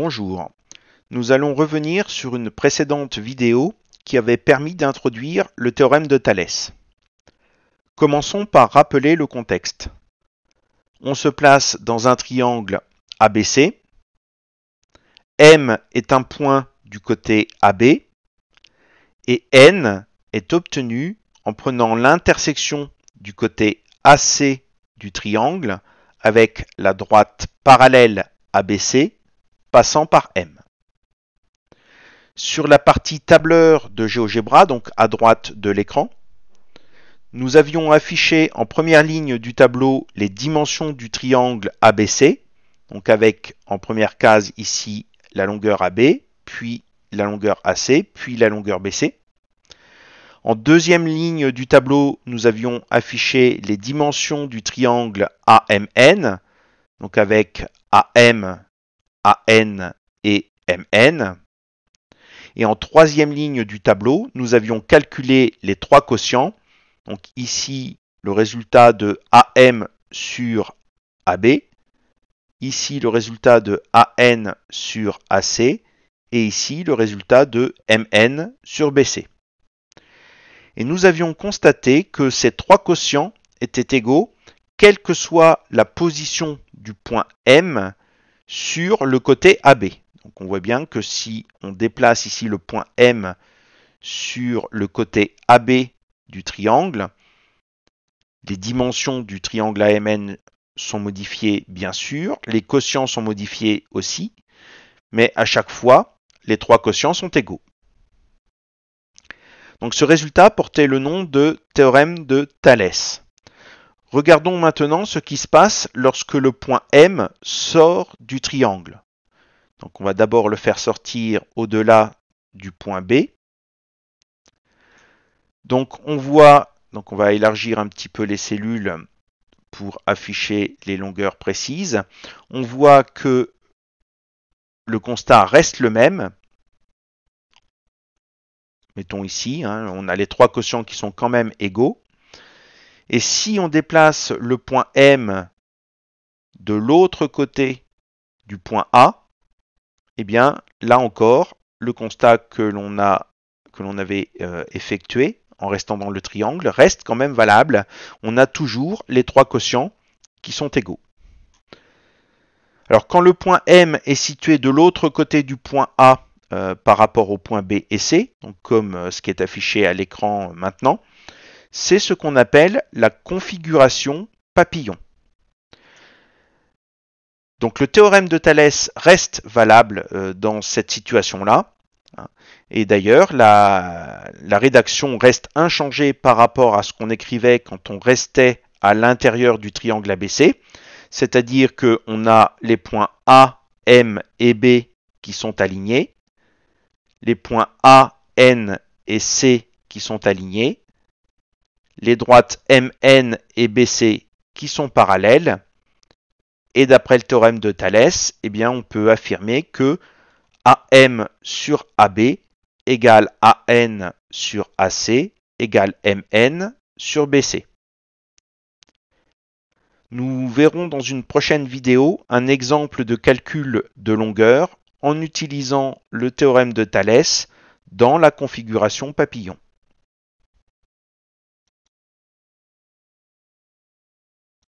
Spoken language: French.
Bonjour. Nous allons revenir sur une précédente vidéo qui avait permis d'introduire le théorème de Thalès. Commençons par rappeler le contexte. On se place dans un triangle ABC. M est un point du côté AB et N est obtenu en prenant l'intersection du côté AC du triangle avec la droite parallèle ABC passant par M. Sur la partie tableur de GeoGebra, donc à droite de l'écran, nous avions affiché en première ligne du tableau les dimensions du triangle ABC, donc avec en première case ici la longueur AB, puis la longueur AC, puis la longueur BC. En deuxième ligne du tableau, nous avions affiché les dimensions du triangle AMN, donc avec AM, AN et MN. Et en troisième ligne du tableau, nous avions calculé les trois quotients. Donc ici, le résultat de AM sur AB, ici le résultat de AN sur AC, et ici le résultat de MN sur BC. Et nous avions constaté que ces trois quotients étaient égaux, quelle que soit la position du point M sur le côté AB. Donc on voit bien que si on déplace ici le point M sur le côté AB du triangle, les dimensions du triangle AMN sont modifiées bien sûr, les quotients sont modifiés aussi, mais à chaque fois, les trois quotients sont égaux. Donc ce résultat portait le nom de théorème de Thalès. Regardons maintenant ce qui se passe lorsque le point M sort du triangle. Donc on va d'abord le faire sortir au-delà du point B. Donc on va élargir un petit peu les cellules pour afficher les longueurs précises. On voit que le constat reste le même. Mettons ici, on a les trois quotients qui sont quand même égaux. Et si on déplace le point M de l'autre côté du point A, eh bien là encore, le constat que l'on avait effectué en restant dans le triangle reste quand même valable. On a toujours les trois quotients qui sont égaux. Alors quand le point M est situé de l'autre côté du point A par rapport au point B et C, donc comme ce qui est affiché à l'écran maintenant, c'est ce qu'on appelle la configuration papillon. Donc le théorème de Thalès reste valable dans cette situation-là. Et d'ailleurs, la rédaction reste inchangée par rapport à ce qu'on écrivait quand on restait à l'intérieur du triangle ABC. C'est-à-dire qu'on a les points A, M et B qui sont alignés, les points A, N et C qui sont alignés, les droites MN et BC qui sont parallèles, et d'après le théorème de Thalès, eh bien, on peut affirmer que AM sur AB égale AN sur AC égale MN sur BC. Nous verrons dans une prochaine vidéo un exemple de calcul de longueur en utilisant le théorème de Thalès dans la configuration papillon.